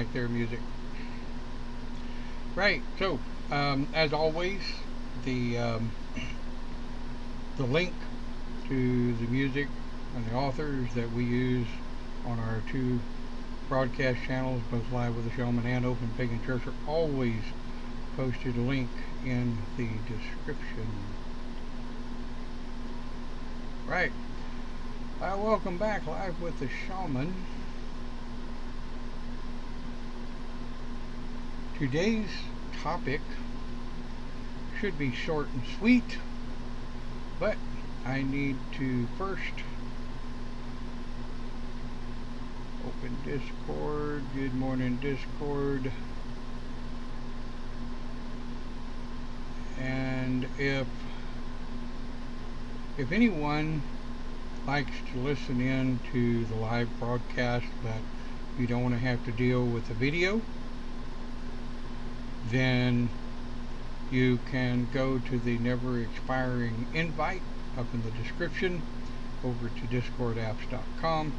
like their music. Right. So, as always, the the link to the music and the authors that we use on our two broadcast channels, both Live with the Shaman and Open Pagan Church, are always posted a link in the description. Right. Welcome back, Live with the Shaman. Today's topic should be short and sweet, but I need to first open Discord. Good morning, Discord. And if anyone likes to listen in to the live broadcast, but you don't want to have to deal with the video, then you can go to the never expiring invite up in the description over to discordapps.com,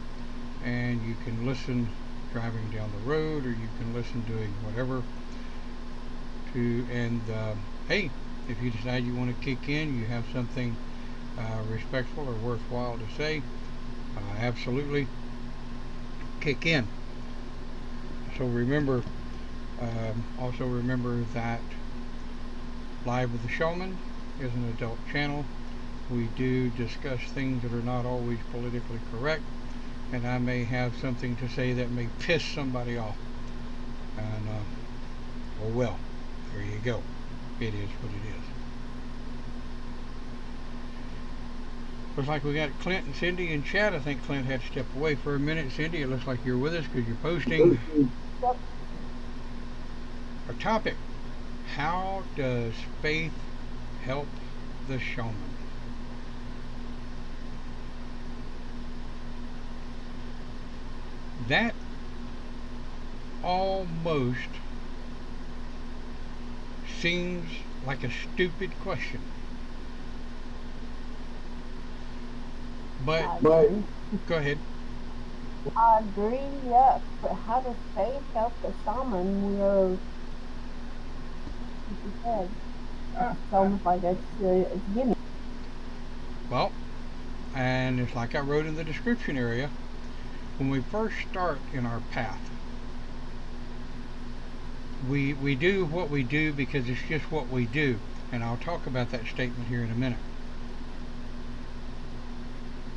and you can listen driving down the road, or you can listen doing whatever. Hey, if you decide you want to kick in, you have something respectful or worthwhile to say, absolutely kick in. So remember, also remember that Live with the Shaman is an adult channel. We do discuss things that are not always politically correct, and I may have something to say that may piss somebody off. And, oh well, there you go. It is what it is. Looks like we got Clint and Cindy in chat. I think Clint had to step away for a minute. Cindy, it looks like you're with us because you're posting. Yep. Our topic: how does faith help the shaman? That almost seems like a stupid question. But go ahead. I agree, yes. But how does faith help the shaman? We are, like you said, it's almost like it's gimmick. Well, and it's like I wrote in the description area, when we first start in our path, we do what we do because it's just what we do. And I'll talk about that statement here in a minute.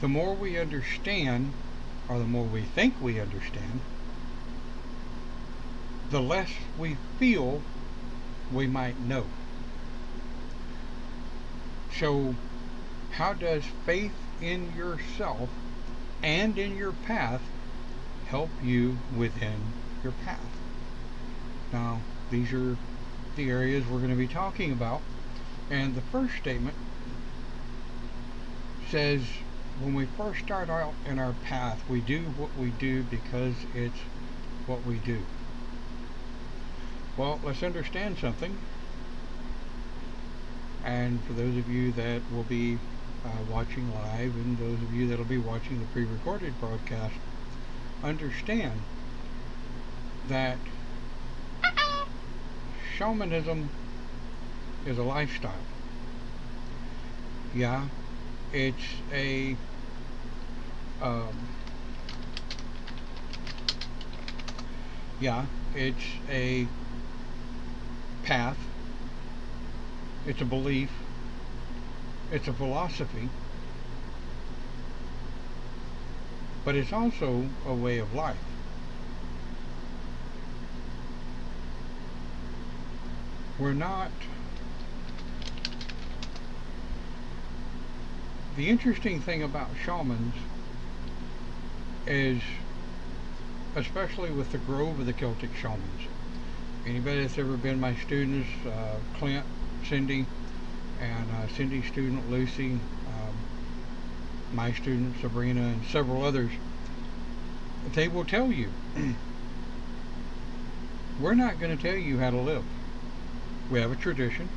The more we understand, or the more we think we understand, the less we feel we might know. So, how does faith in yourself and in your path help you within your path? Now, these are the areas we're going to be talking about. And the first statement says, when we first start out in our path, we do what we do because it's what we do. Well, let's understand something. And for those of you that will be watching live, and those of you that will be watching the pre-recorded broadcast, understand that shamanism is a lifestyle. Yeah, it's a it's a path, it's a belief, it's a philosophy, but it's also a way of life. We're not. The interesting thing about shamans is, especially with the Grove of the Celtic Shamans, anybody that's ever been my students, Clint, Cindy, and Cindy's student Lucy, my student Sabrina, and several others, they will tell you, we're not going to tell you how to live. We have a tradition.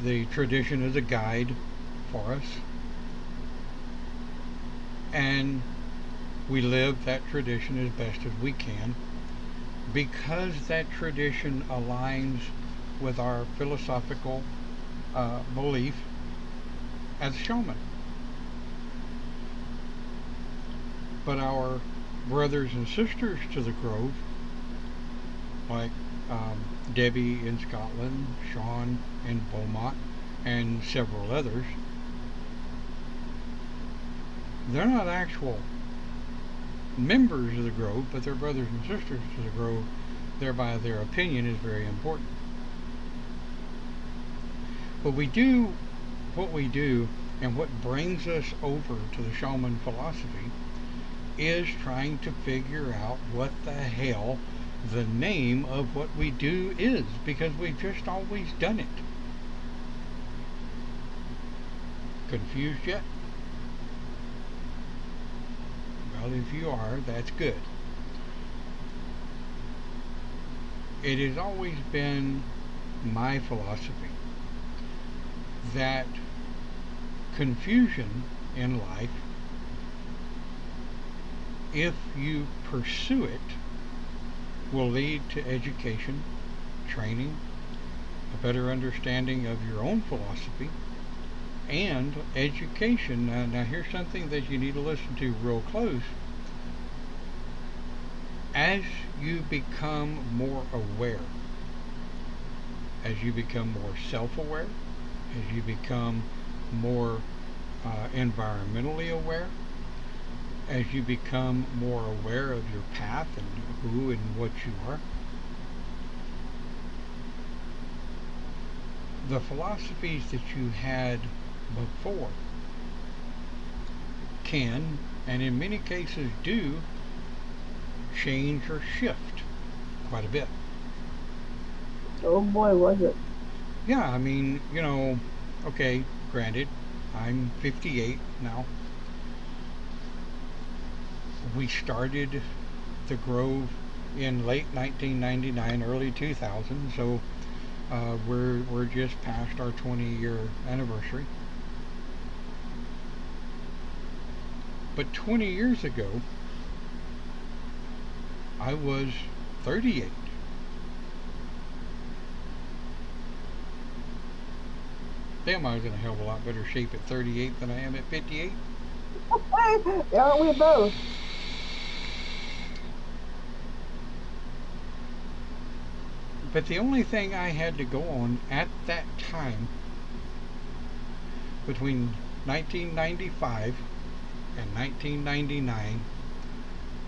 The tradition is a guide for us, and we live that tradition as best as we can. because that tradition aligns with our philosophical belief as shaman. But our brothers and sisters to the Grove, like Debbie in Scotland, Sean in Beaumont, and several others, they're not actual members of the Grove, but they're brothers and sisters to the Grove. Thereby, their opinion is very important. But we do what we do, and what brings us over to the shaman philosophy is trying to figure out what the hell the name of what we do is, because we've just always done it. Confused yet? Well, if you are, that's good. It has always been my philosophy that confusion in life, if you pursue it, will lead to education, training, a better understanding of your own philosophy, and education. Now here's something that you need to listen to real close. As you become more aware, as you become more self-aware, as you become more environmentally aware, as you become more aware of your path and who and what you are, the philosophies that you had before can, and in many cases do, change or shift quite a bit. Oh boy, was it. Yeah, I mean, okay, granted, I'm 58 now. We started the Grove in late 1999, early 2000, so we're just past our 20-year anniversary. But 20 years ago, I was 38. Damn, I was in a hell of a lot better shape at 38 than I am at 58. Aren't we both? But the only thing I had to go on at that time, between 1995 and 1999,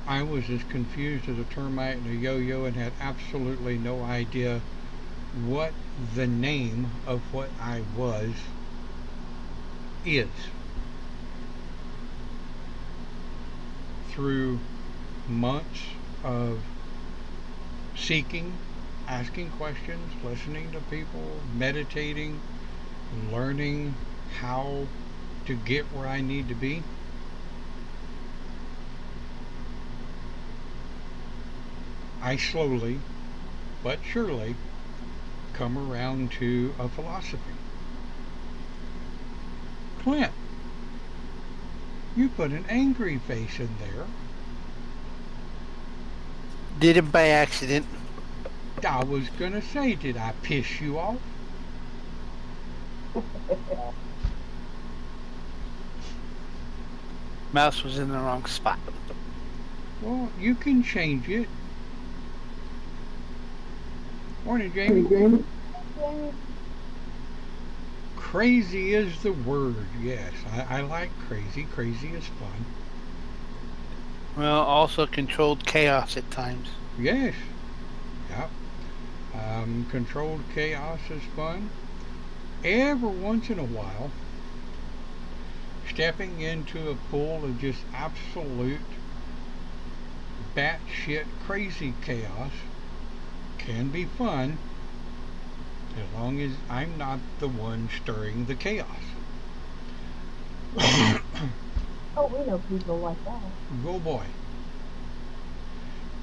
I was as confused as a termite and a yo-yo and had absolutely no idea what the name of what I was is. Through months of seeking, asking questions, listening to people, meditating, learning how to get where I need to be, I slowly but surely come around to a philosophy. Clint, you put an angry face in there. Did it by accident. I was gonna say, did I piss you off? Mouse was in the wrong spot. Well, you can change it. Morning, Jamie. Crazy is the word, yes. I like crazy. Crazy is fun. Well, also controlled chaos at times. Yes. Yep. Controlled chaos is fun. Every once in a while, stepping into a pool of just absolute batshit crazy chaos can be fun, as long as I'm not the one stirring the chaos. Oh, we know people like that. Go boy.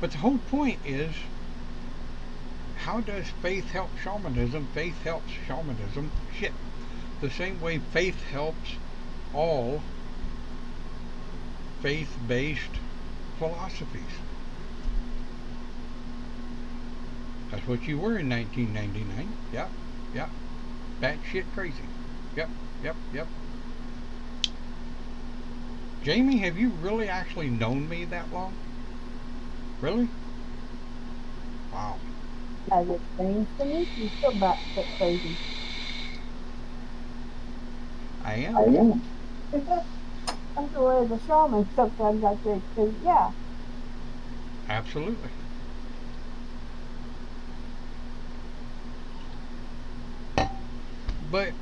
But the whole point is, how does faith help shamanism? Faith helps shamanism. Shit. The same way faith helps all faith-based philosophies. That's what you were in 1999. Yep, yep. Batshit crazy. Yep, yep, yep. Jamie, have you really actually known me that long? Really? Wow. As it seems to me, you still batshit crazy. I am. I am. That's the way the shaman sometimes I think, too. Yeah. Absolutely. But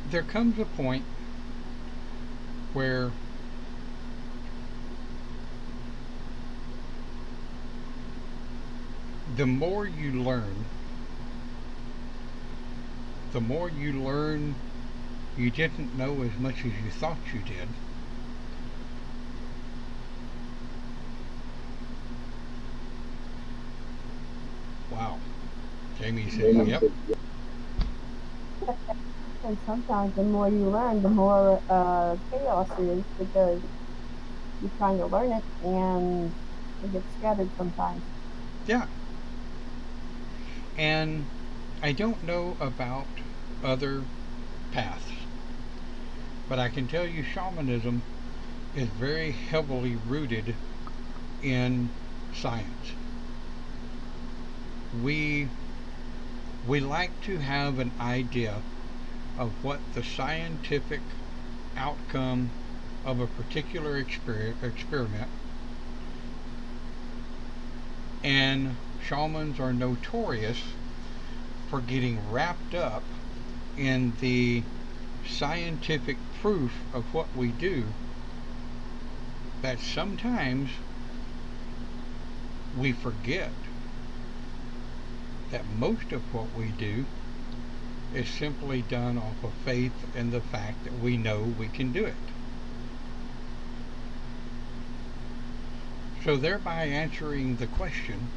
there comes a point where the more you learn, you didn't know as much as you thought you did. Wow. Jamie says, yep. And sometimes the more you learn, the more chaos it is because you're trying to learn it and it gets scattered sometimes. Yeah. And I don't know about other paths, but I can tell you shamanism is very heavily rooted in science. We like to have an idea of what the scientific outcome of a particular experiment, and shamans are notorious for getting wrapped up in the scientific proof of what we do, that sometimes we forget that most of what we do is simply done off of faith and the fact that we know we can do it. So thereby answering the question,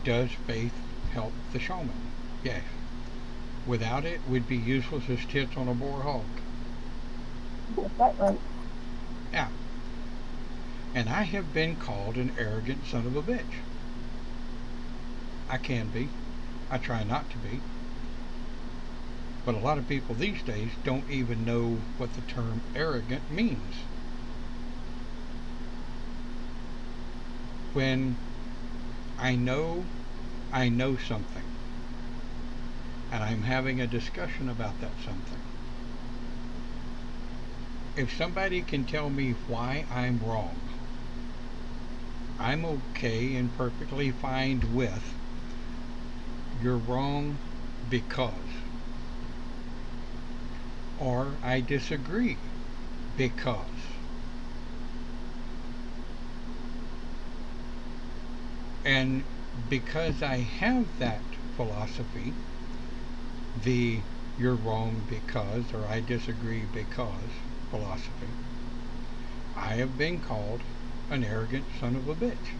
does faith help the shaman? Yes. Without it, we'd be useless as tits on a boar hog. Is that right? Yeah. And I have been called an arrogant son of a bitch. I can be. I try not to be. But a lot of people these days don't even know what the term arrogant means. When I know something, and I'm having a discussion about that something, if somebody can tell me why I'm wrong, I'm okay and perfectly fine with, you're wrong because, or I disagree because. And because I have that philosophy, the you're wrong because or I disagree because philosophy, I have been called an arrogant son of a bitch.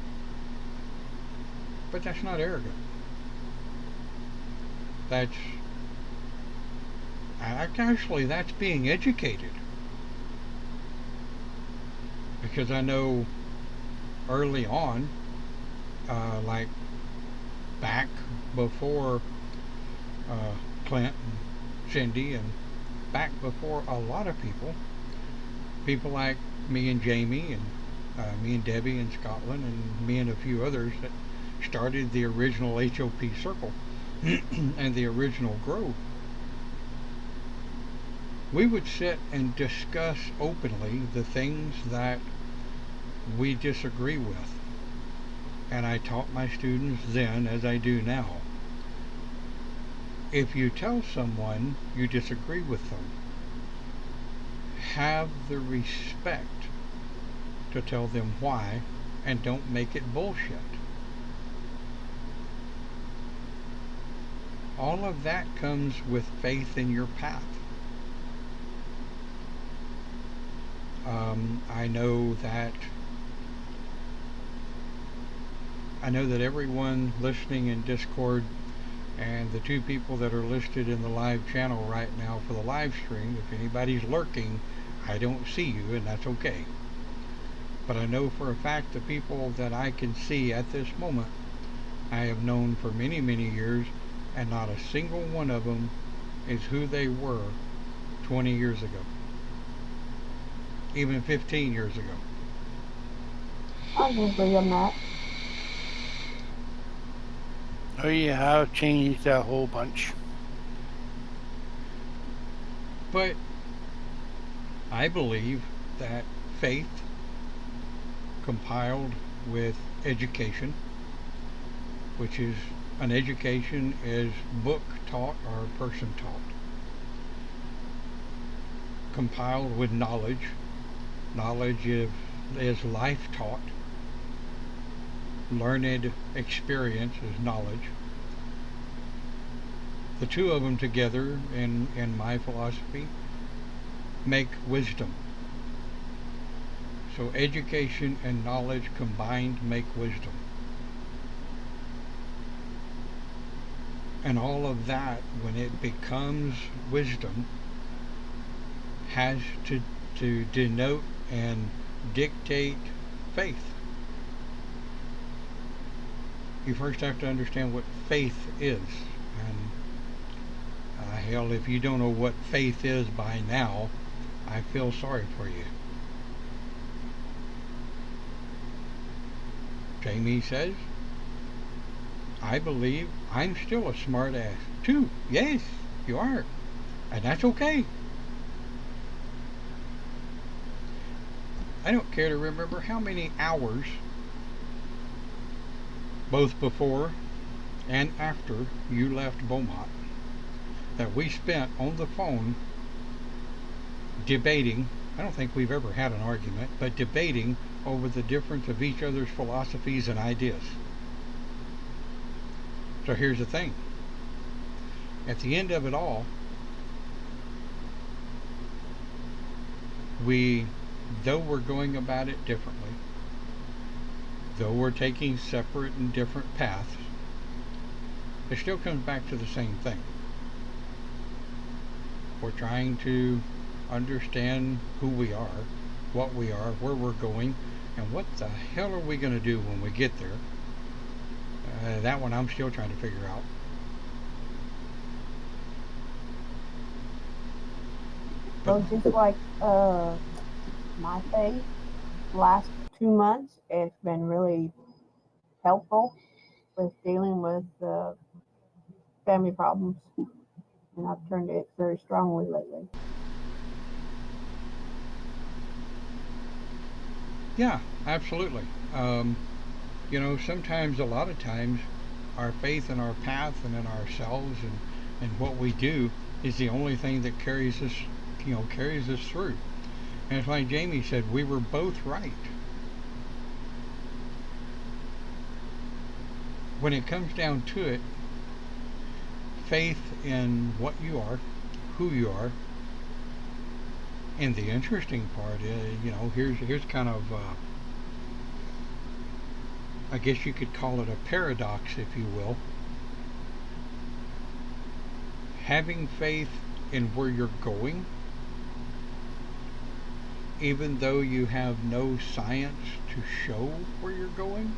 But that's not arrogant. That's actually that's being educated. Because I know early on, like back before Clint and Cindy, and back before a lot of people like me and Jamie, and me and Debbie in Scotland, and me and a few others that started the original HOP Circle and the original Grove. We would sit and discuss openly the things that we disagree with. And I taught my students then, as I do now, if you tell someone you disagree with them, have the respect to tell them why, and don't make it bullshit. All of that comes with faith in your path. I know that everyone listening in Discord and the two people that are listed in the live channel right now for the live stream, if anybody's lurking, I don't see you, and that's okay. But I know for a fact the people that I can see at this moment, I have known for many, many years, and not a single one of them is who they were 20 years ago, even 15 years ago. I can agree on that. Oh yeah, I've changed a whole bunch. But I believe that faith compiled with education, which is an education is book taught or person taught, compiled with knowledge. Knowledge is life taught. Learned experience is knowledge. The two of them together, in my philosophy, make wisdom. So education and knowledge combined make wisdom. And all of that, when it becomes wisdom, has to denote and dictate faith. You first have to understand what faith is. And hell, if you don't know what faith is by now, I feel sorry for you. Jamie says, I believe I'm still a smart ass too. Yes, you are. And that's okay. I don't care to remember how many hours, both before and after you left Beaumont, that we spent on the phone debating. I don't think we've ever had an argument, but debating over the difference of each other's philosophies and ideas. So here's the thing. At the end of it all, though we're going about it differently, though we're taking separate and different paths, it still comes back to the same thing. We're trying to understand who we are, what we are, where we're going, and what the hell are we going to do when we get there. That one I'm still trying to figure out. So just like my faith, last 2 months, it's been really helpful with dealing with family problems, and I've turned it very strongly lately. Yeah, absolutely. Sometimes, a lot of times, our faith in our path and in ourselves and what we do is the only thing that carries us, carries us through. And it's like Jamie said, we were both right. When it comes down to it, faith in what you are, who you are, and the interesting part is, here's kind of, I guess you could call it a paradox, if you will. Having faith in where you're going, even though you have no science to show where you're going,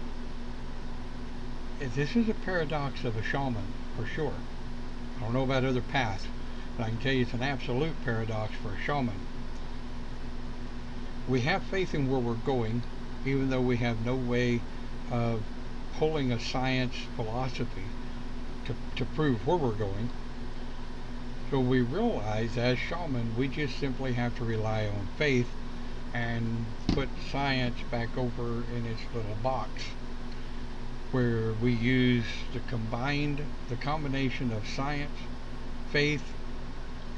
this is a paradox of a shaman, for sure. I don't know about other paths, but I can tell you it's an absolute paradox for a shaman. We have faith in where we're going, even though we have no way of pulling a science philosophy to prove where we're going. So we realize as shaman, we just simply have to rely on faith and put science back over in its little box, where we use the combination of science, faith,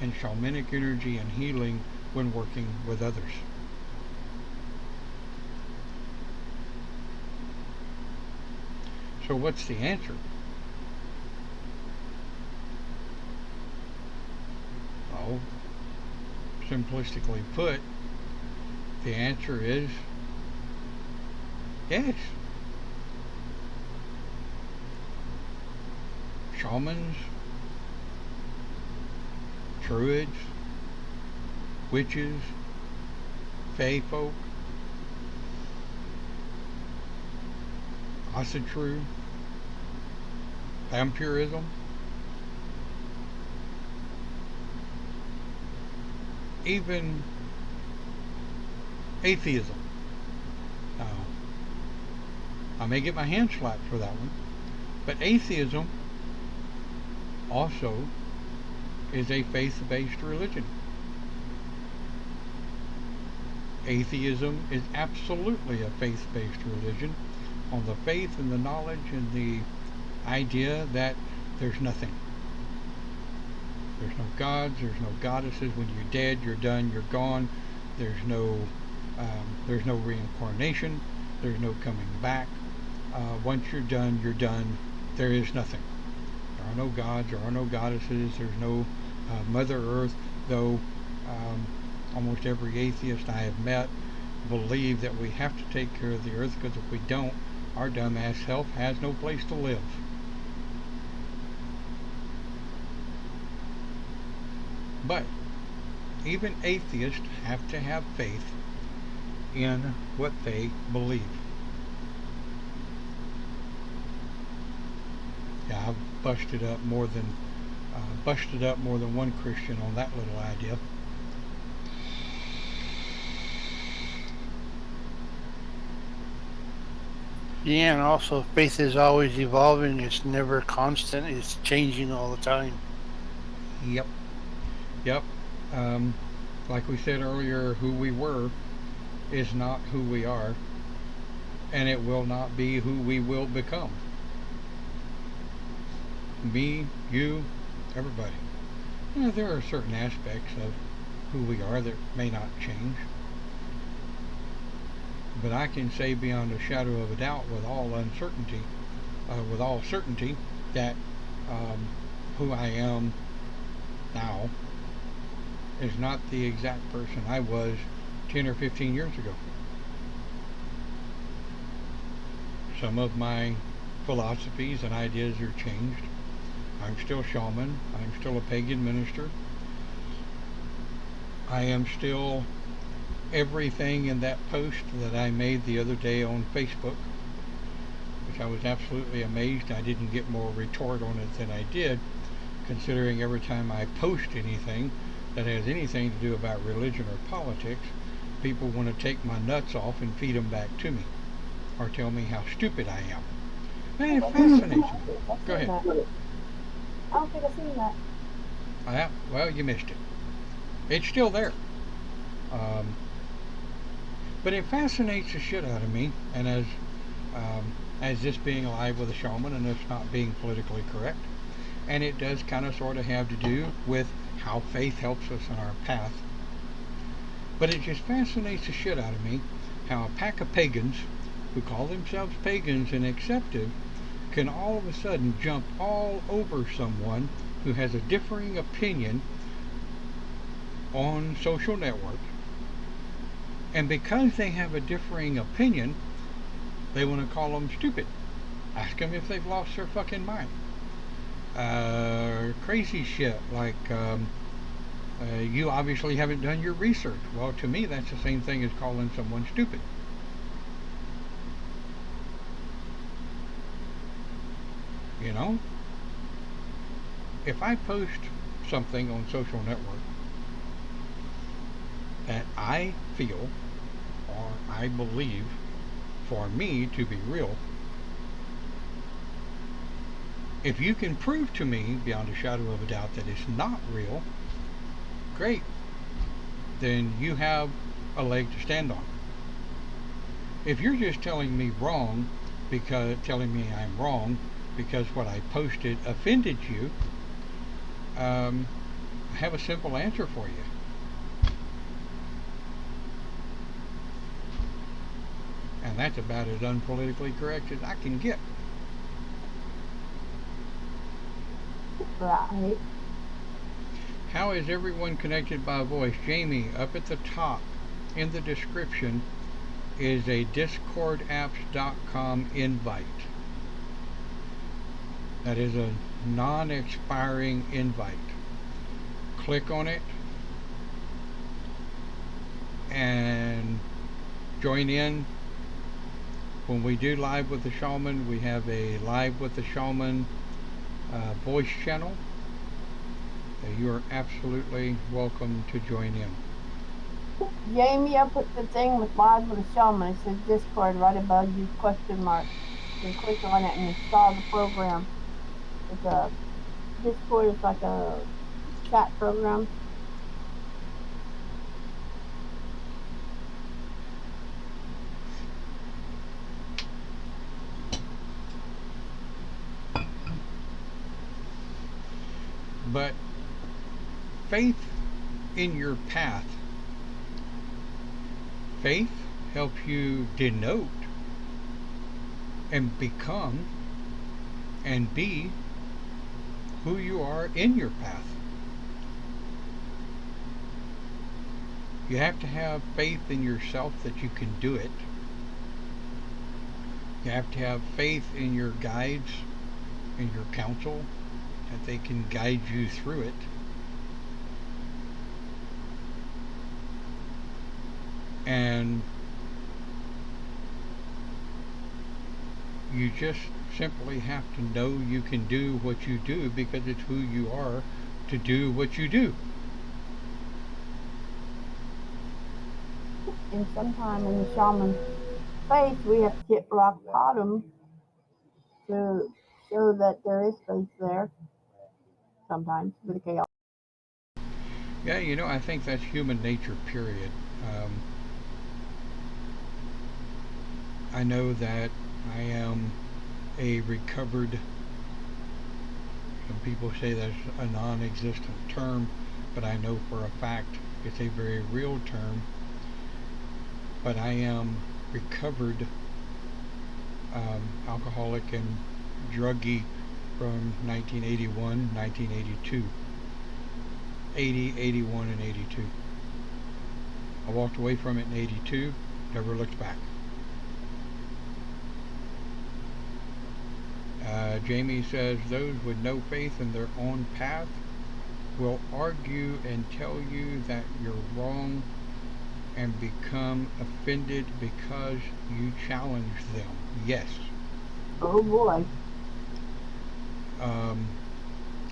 and shamanic energy and healing when working with others. So what's the answer? Well, simplistically put, the answer is yes. Shamans, druids, witches, fae folk, Asatru, vampirism, even atheism. Uh, I may get my hand slapped for that one, but atheism also is a faith-based religion. Atheism is absolutely a faith-based religion on the faith and the knowledge and the idea that there's nothing. There's no gods, there's no goddesses. When you're dead, you're done, you're gone. There's no reincarnation. There's no coming back. Once you're done, you're done. There is nothing. There are no gods, there are no goddesses, there's no Mother Earth, though almost every atheist I have met believe that we have to take care of the earth, because if we don't, our dumbass self has no place to live. But even atheists have to have faith in what they believe. Yeah, I've busted up more than one Christian on that little idea. Yeah, and also faith is always evolving. It's never constant. It's changing all the time. Yep. Yep. Like we said earlier, who we were is not who we are, and it will not be who we will become. Me, you, everybody. You know, there are certain aspects of who we are that may not change. But I can say beyond a shadow of a doubt, with all certainty, that who I am now is not the exact person I was 10 or 15 years ago. Some of my philosophies and ideas are changed. I'm still shaman. I'm still a pagan minister. I am still everything in that post that I made the other day on Facebook, which I was absolutely amazed I didn't get more retort on it than I did, considering every time I post anything that has anything to do about religion or politics, people want to take my nuts off and feed them back to me, or tell me how stupid I am. And it fascinates me. Go ahead. I don't think I've seen that. Well, you missed it. It's still there. But it fascinates the shit out of me, and as this being alive with a shaman and this not being politically correct, and it does kind of sort of have to do with how faith helps us on our path. But it just fascinates the shit out of me how a pack of pagans who call themselves pagans and acceptive can all of a sudden jump all over someone who has a differing opinion on social networks. And because they have a differing opinion, they want to call them stupid. Ask them if they've lost their fucking mind. Crazy shit like, you obviously haven't done your research. Well, to me, that's the same thing as calling someone stupid. You know? If I post something on social network that I feel or I believe for me to be real, if you can prove to me beyond a shadow of a doubt that it's not real, great. Then you have a leg to stand on. If you're just telling me I'm wrong because what I posted offended you, I have a simple answer for you. And that's about as unpolitically correct as I can get. Right. How is everyone connected by voice? Jamie, up at the top in the description is a discordapps.com invite. That is a non-expiring invite. Click on it and join in when we do live with the shaman, we have a live with the shaman voice channel. You are absolutely welcome to join in. Jamie, I put the thing with Live with a Shaman. It says Discord right above you, question mark. You click on it and install the program. It's a Discord is like a chat program. But faith in your path. Faith helps you denote and become and be who you are in your path. You have to have faith in yourself that you can do it. You have to have faith in your guides, in your counsel, that they can guide you through it. And you just simply have to know you can do what you do because it's who you are to do what you do. And sometime in the shaman faith, we have to hit rock bottom to show that there is faith there. Sometimes with the chaos. Yeah, you know, I think that's human nature, period. I know that I am a recovered, some people say that's a non-existent term, but I know for a fact it's a very real term. But I am recovered alcoholic and druggie from 1981, 1982. 80, 81, and 82. I walked away from it in 82, never looked back. Jamie says those with no faith in their own path will argue and tell you that you're wrong and become offended because you challenge them. Yes. Oh boy.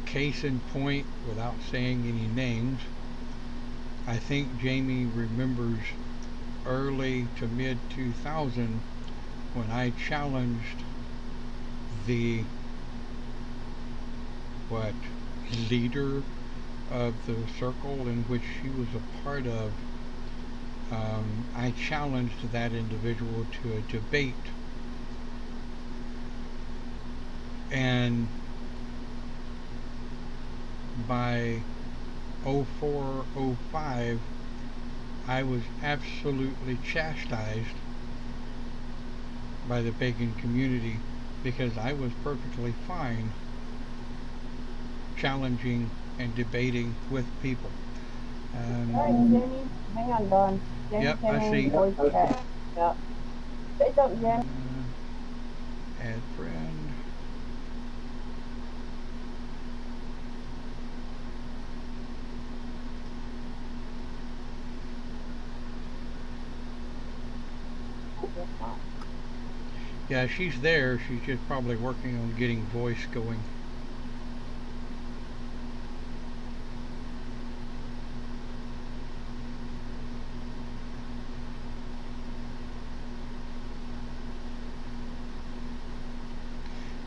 Case in point, without saying any names, I think Jamie remembers early to mid 2000 when I challenged the leader of the circle in which she was a part of. I challenged that individual to a debate, and by 04, 05, I was absolutely chastised by the pagan community because I was perfectly fine challenging and debating with people. Alright, Jamie, hang on, Don. Jamie Yep, came I in see. voice chat. Yep. Say something, Jamie. Add friend. Yeah, she's there. She's just probably working on getting voice going.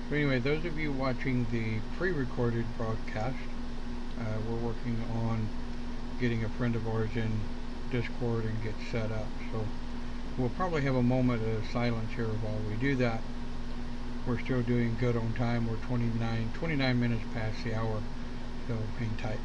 So anyway, those of you watching the pre-recorded broadcast, we're working on getting a friend of ours in Discord and get set up. So we'll probably have a moment of silence here while we do that. We're still doing good on time. We're 29 minutes past the hour, so hang tight.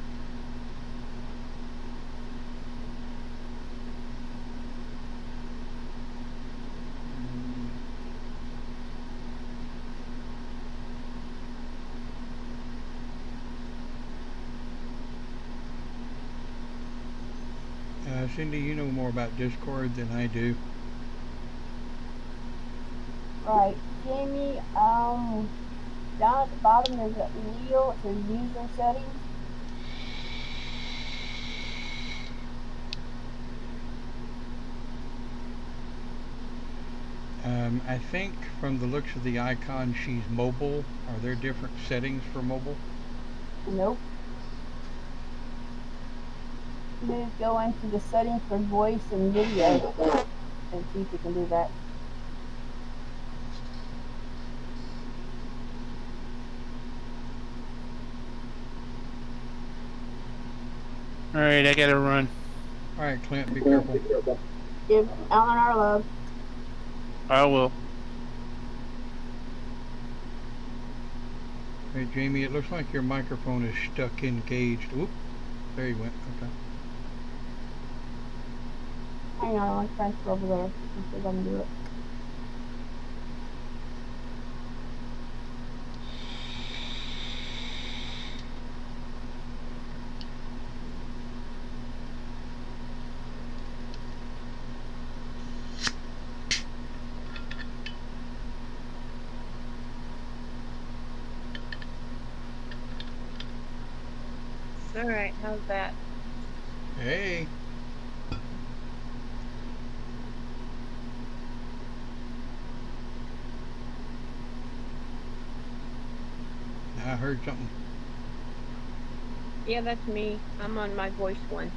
Cindy, you know more about Discord than I do. Right. Jamie, down at the bottom there's a wheel. It says user settings. I think from the looks of the icon, she's mobile. Are there different settings for mobile? Nope. You need to go into the settings for voice and video and see if you can do that. All right, I gotta run. All right, Clint, be careful. Give Alan our love. I will. Hey, Jamie, it looks like your microphone is stuck engaged. Oop, there you went. Okay. Hang on, I'll transfer over there. See if I can do it. All right, how's that? Hey. I heard something. Yeah, that's me. I'm on my voice one.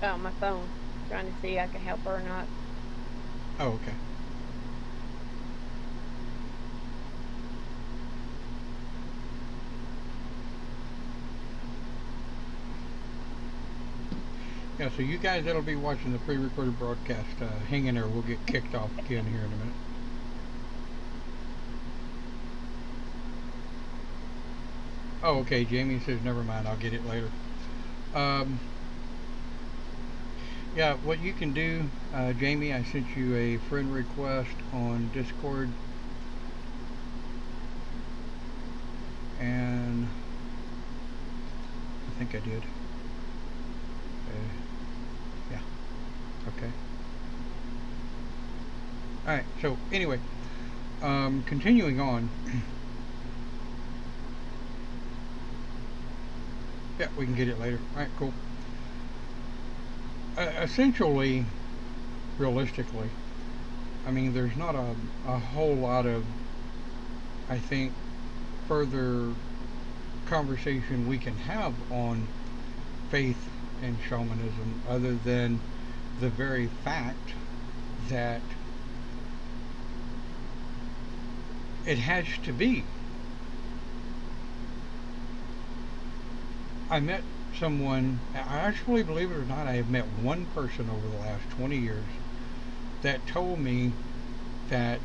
Oh, my phone. Trying to see if I can help her or not. Oh, okay. Yeah, so you guys that'll be watching the pre-recorded broadcast, hang in there. We'll get kicked off again here in a minute. Oh, okay. Jamie says, never mind. I'll get it later. Yeah, what you can do, Jamie, I sent you a friend request on Discord. And I think I did. Yeah. Okay. Alright, so anyway, continuing on. Yeah, we can get it later. Alright, cool. Essentially, realistically, I mean, there's not a whole lot of, I think, further conversation we can have on faith and shamanism other than the very fact that it has to be. I met someone, I actually, believe it or not, I have met one person over the last 20 years that told me that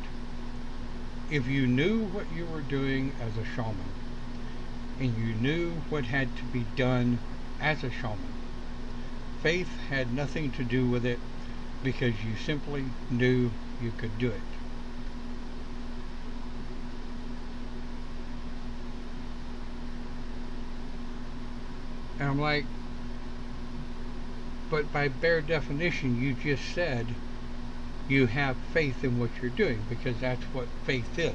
if you knew what you were doing as a shaman and you knew what had to be done as a shaman, faith had nothing to do with it because you simply knew you could do it. And I'm like, but by bare definition, you just said you have faith in what you're doing, because that's what faith is.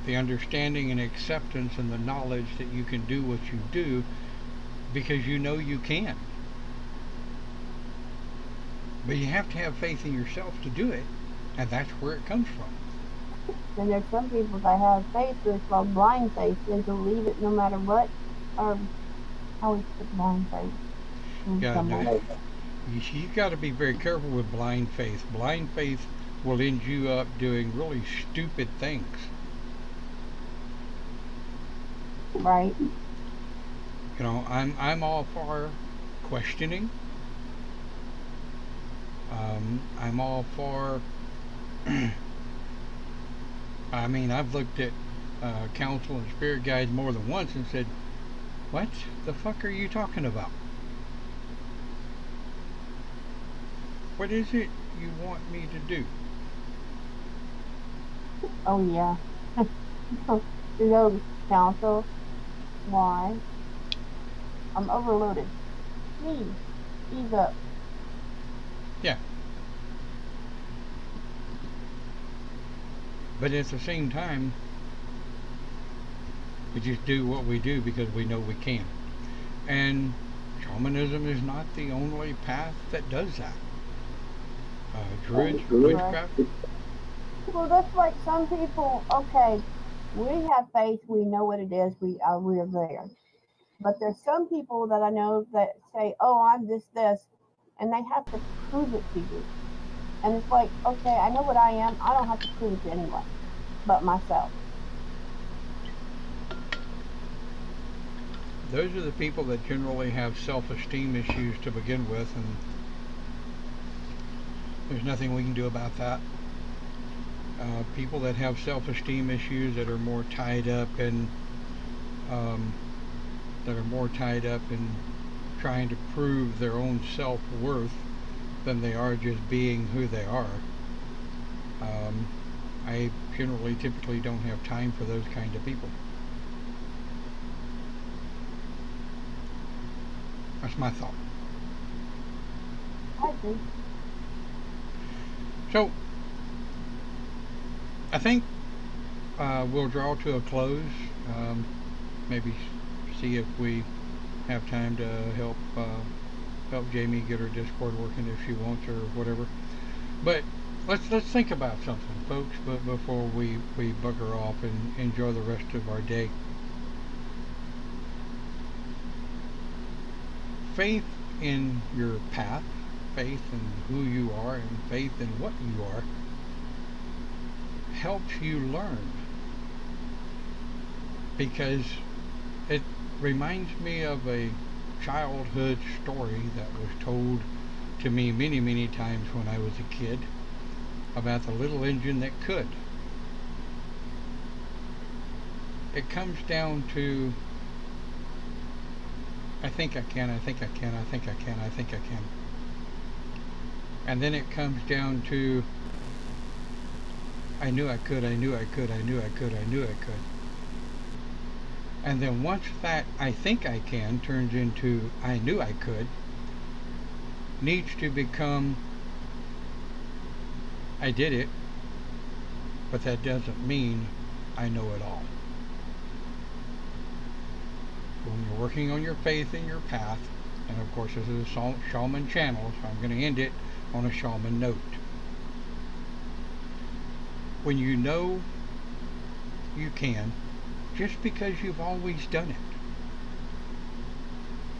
The understanding and acceptance and the knowledge that you can do what you do because you know you can. But you have to have faith in yourself to do it, and that's where it comes from. And there's some people that have faith, but it's called blind faith. They believe it no matter what. Or I always put blind faith. Yeah, no, you've got to be very careful with blind faith. Blind faith will end you up doing really stupid things. Right. You know, I'm all for questioning. I'm all for. I mean, I've looked at counsel and spirit guides more than once and said, "What the fuck are you talking about? What is it you want me to do?" Oh yeah. You know, counsel. Why? I'm overloaded. Please, ease up. Yeah. But at the same time, we just do what we do because we know we can. And shamanism is not the only path that does that. Druids, Right. witchcraft. Well, that's like some people. Okay, we have faith. We know what it is. We are there. But there's some people that I know that say, "Oh, I'm this," and they have to prove it to you. And it's like, okay, I know what I am. I don't have to prove it to anyone but myself. Those are the people that generally have self-esteem issues to begin with, and there's nothing we can do about that. People that have self-esteem issues that are more tied up in um, trying to prove their own self-worth than they are just being who they are. Um, I typically don't have time for those kind of people. That's my thought. I agree. So I think we'll draw to a close. Maybe see if we have time to help Jamie get her Discord working if she wants or whatever. But let's think about something, folks. But before we bugger off and enjoy the rest of our day, faith in your path, faith in who you are, and faith in what you are helps you learn, because it reminds me of a childhood story that was told to me many times when I was a kid about the little engine that could. It comes down to I think I can, I think I can, I think I can, I think I can. And then it comes down to I knew I could, I knew I could, I knew I could, I knew I could. And then once that I think I can turns into I knew I could, needs to become I did it, but that doesn't mean I know it all. When you're working on your faith and your path, and of course this is a Shaman channel, so I'm going to end it on a Shaman note. When you know you can, just because you've always done it,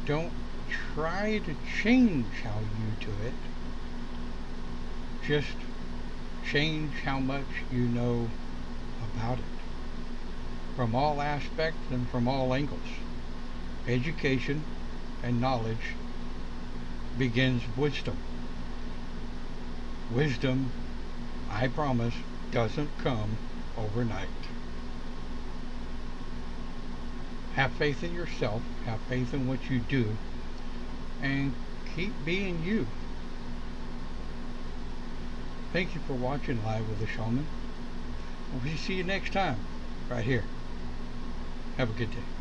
don't try to change how you do it. Just change how much you know about it. From all aspects and from all angles. Education and knowledge begins wisdom. Wisdom, I promise, doesn't come overnight. Have faith in yourself, have faith in what you do, and keep being you. Thank you for watching Live with the Shaman. We'll see you next time, right here. Have a good day.